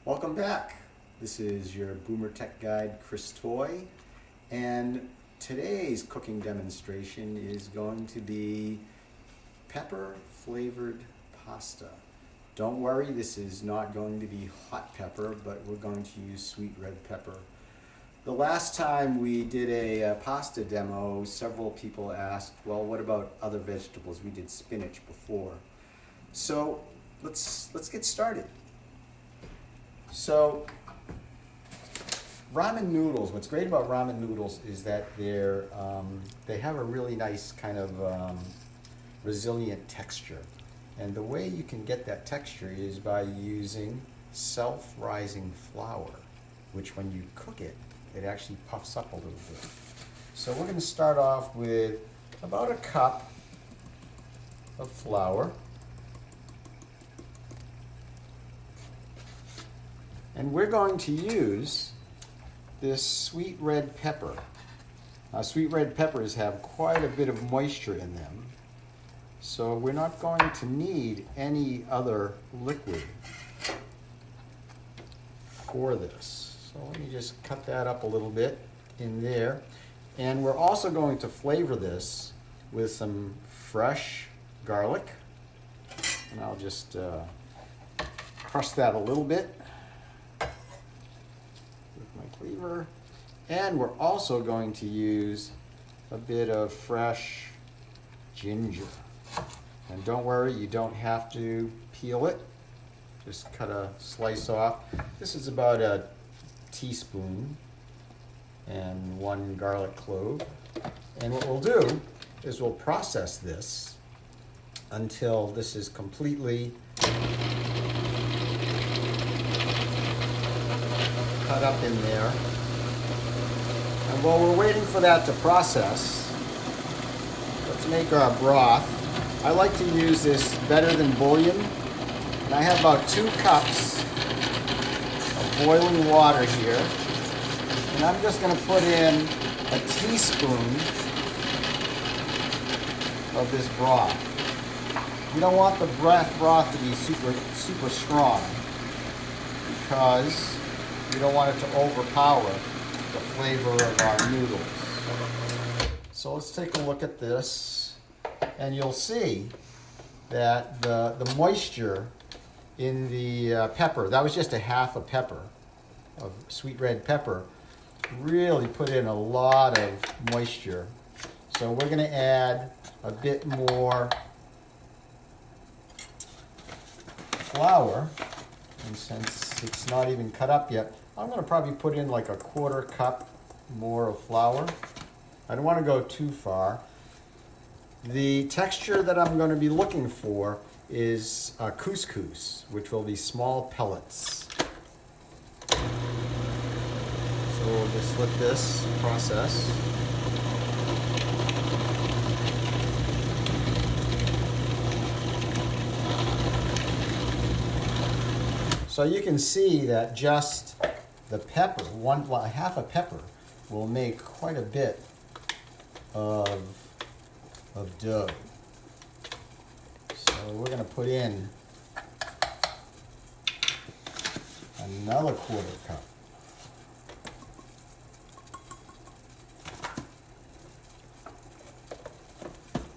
Welcome back. This is your Boomer Tech Guide, Chris Toy, and today's cooking demonstration is going to be pepper flavored pasta. Don't worry, this is not going to be hot pepper, but we're going to use sweet red pepper. The last time we did a pasta demo, several people asked, well, what about other vegetables? We did spinach before. So let's get started. So ramen noodles, what's great about ramen noodles is that they have a really nice kind of resilient texture. And the way you can get that texture is by using self-rising flour, which when you cook it, it actually puffs up a little bit. So we're going to start off with about a cup of flour. And we're going to use this sweet red pepper. Sweet red peppers have quite a bit of moisture in them, so we're not going to need any other liquid for this. So let me just cut that up a little bit in there. And we're also going to flavor this with some fresh garlic. And I'll just crush that a little bit. Cleaver. And we're also going to use a bit of fresh ginger. And don't worry, you don't have to peel it. Just cut a slice off. This is about a teaspoon and 1 garlic clove. And what we'll do is we'll process this until this is completely cut up in there. And while we're waiting for that to process, let's make our broth. I like to use this better than bouillon. And I have about 2 cups of boiling water here. And I'm just going to put in a teaspoon of this broth. You don't want the broth to be super strong because you don't want it to overpower the flavor of our noodles. So let's take a look at this, and you'll see that the moisture in the pepper, that was just a half a pepper of sweet red pepper, really put in a lot of moisture. So we're going to add a bit more flour, and since it's not even cut up yet, I'm going to probably put in like a 1/4 cup more of flour. I don't want to go too far. The texture that I'm going to be looking for is couscous, which will be small pellets. So we'll just let this process. So you can see that just the pepper, half a pepper, will make quite a bit of dough. So we're going to put in another 1/4 cup.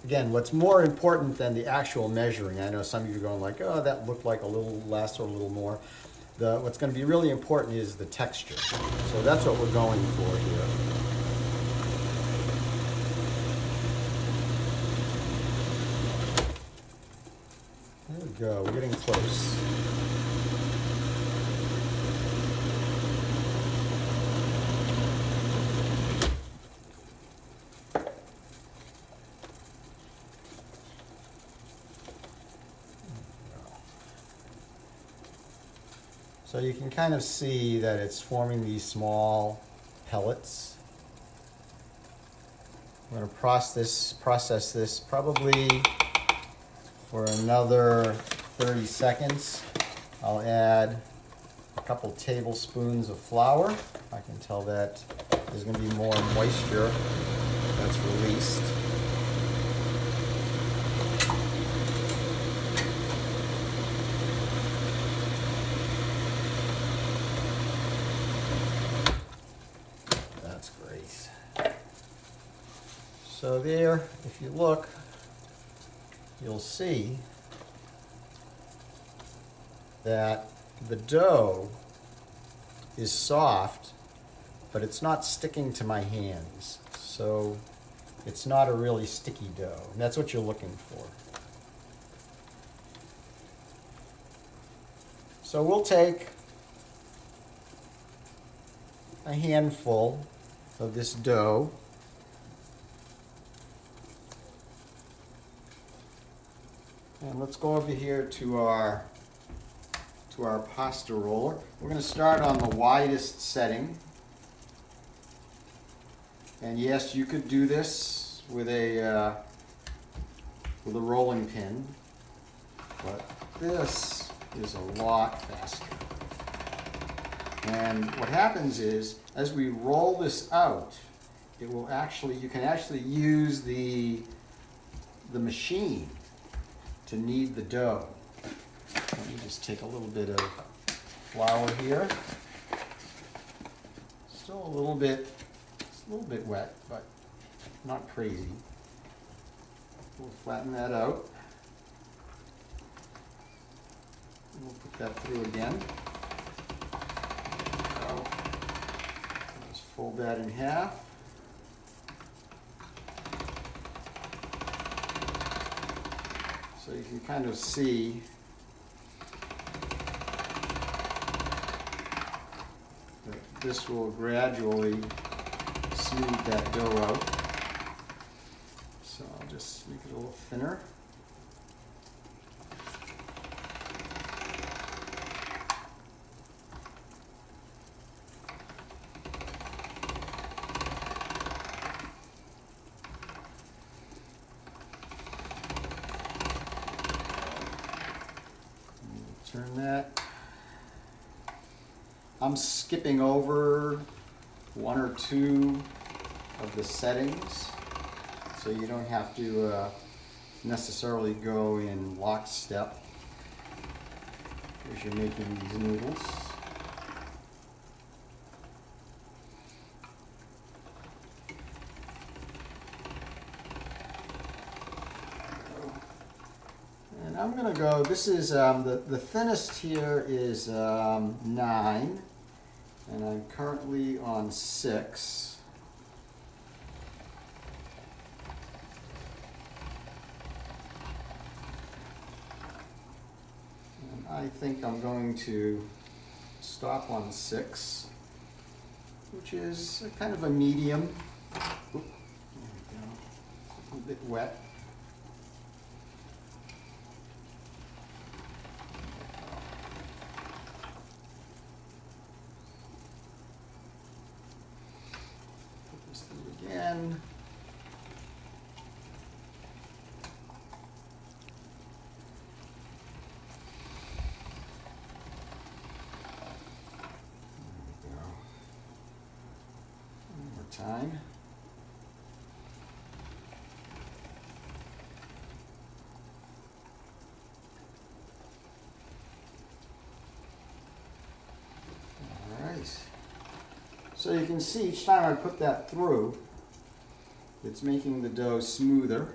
Again, what's more important than the actual measuring, I know some of you are going like, oh, that looked like a little less or a little more. What's going to be really important is the texture. So that's what we're going for here. There we go, we're getting close. So you can kind of see that it's forming these small pellets. I'm going to process this probably for another 30 seconds. I'll add a couple tablespoons of flour. I can tell that there's going to be more moisture that's released. So there, if you look, you'll see that the dough is soft, but it's not sticking to my hands. So it's not a really sticky dough, and that's what you're looking for. So we'll take a handful of this dough, and let's go over here to our pasta roller. We're going to start on the widest setting. And yes, you could do this with a rolling pin, but this is a lot faster. And what happens is, as we roll this out, it will you can actually use the machine to knead the dough. Let me just take a little bit of flour here. Still a little bit wet, but not crazy. We'll flatten that out. We'll put that through again. So, just fold that in half. So you can kind of see that this will gradually smooth that dough out. So I'll just make it a little thinner. Turn that. I'm skipping over one or two of the settings, so you don't have to necessarily go in lockstep as you're making these noodles. And I'm going to go, this is, the thinnest here is 9, and I'm currently on 6. I think I'm going to stop on 6, which is a kind of a medium. Oop, there we go. A little bit wet. Put this through again. Time. All right. So you can see each time I put that through, it's making the dough smoother.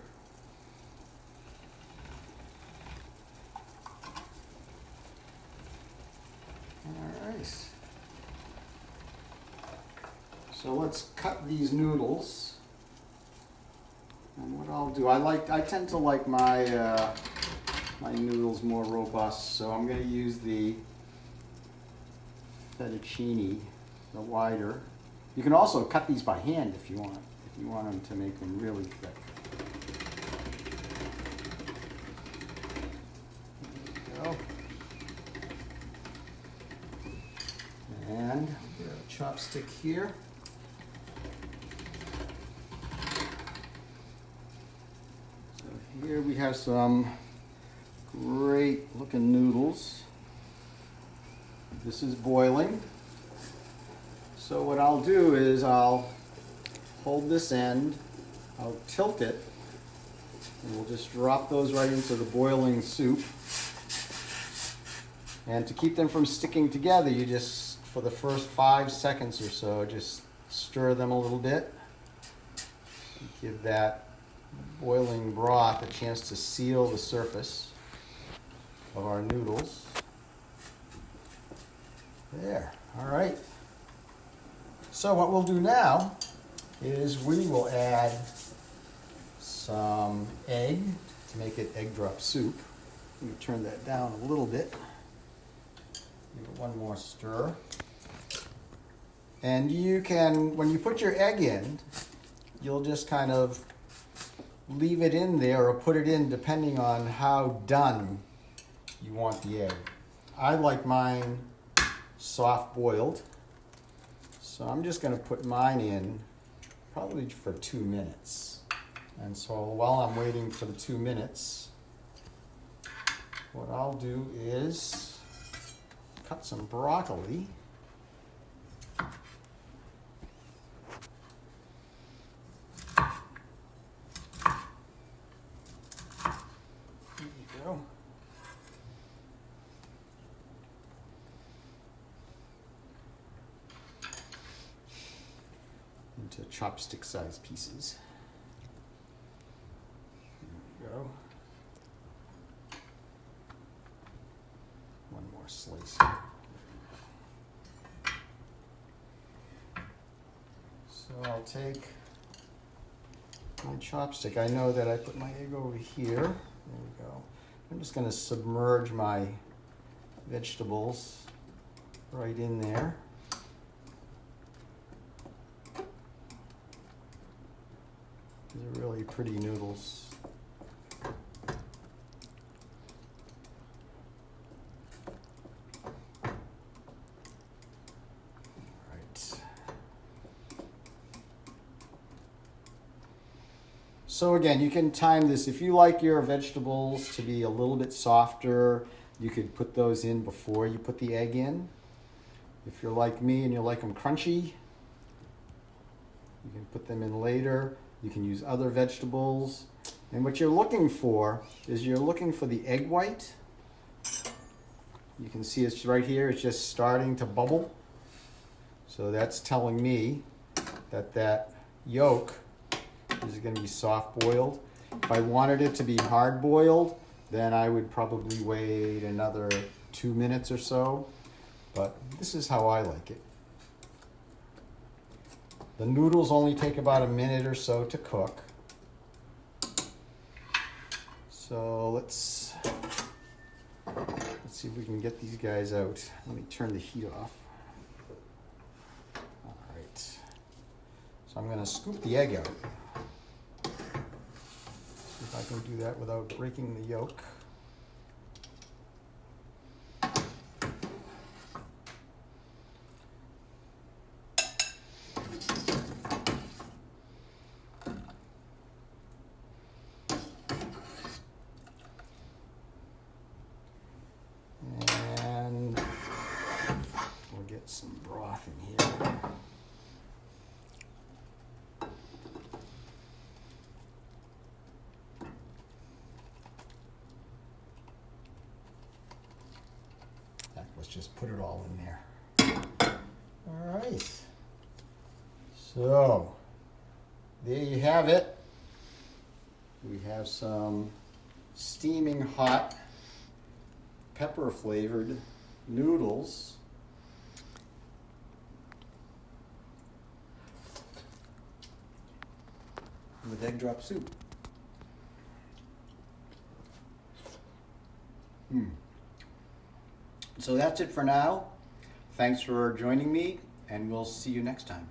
All right. So let's cut these noodles. And what I'll do, I tend to like my my noodles more robust, so I'm going to use the fettuccine, the wider. You can also cut these by hand if you want them to make them really thick. There we go. And I'll get a chopstick here. Here we have some great looking noodles. This is boiling. So what I'll do is I'll hold this end, I'll tilt it, and we'll just drop those right into the boiling soup. And to keep them from sticking together, you just, for the first 5 seconds or so, just stir them a little bit. Give that boiling broth a chance to seal the surface of our noodles. There, all right. So what we'll do now is we will add some egg to make it egg drop soup. Let me turn that down a little bit. Give it one more stir. And you can, when you put your egg in, you'll just kind of leave it in there or put it in depending on how done you want the egg. I like mine soft boiled, so I'm just going to put mine in probably for 2 minutes. And so while I'm waiting for the 2 minutes, what I'll do is cut some broccoli. There you go. Into chopstick-sized pieces. There we go. One more slice. So I'll take my chopstick. I know that I put my egg over here. There we go. I'm just going to submerge my vegetables right in there. These are really pretty noodles. So again, you can time this. If you like your vegetables to be a little bit softer, you could put those in before you put the egg in. If you're like me and you like them crunchy, you can put them in later. You can use other vegetables. And what you're looking for is you're looking for the egg white. You can see it's right here. It's just starting to bubble. So that's telling me that that yolk is going to be soft boiled. If I wanted it to be hard boiled, then I would probably wait another 2 minutes or so. But this is how I like it. The noodles only take about a minute or so to cook. So let's see if we can get these guys out. Let me turn the heat off. All right. So I'm going to scoop the egg out. See if I can do that without breaking the yolk. Get some broth in here. Let's just put it all in there. All right. So there you have it. We have some steaming hot pepper flavored noodles with egg drop soup. So that's it for now. Thanks for joining me, and we'll see you next time.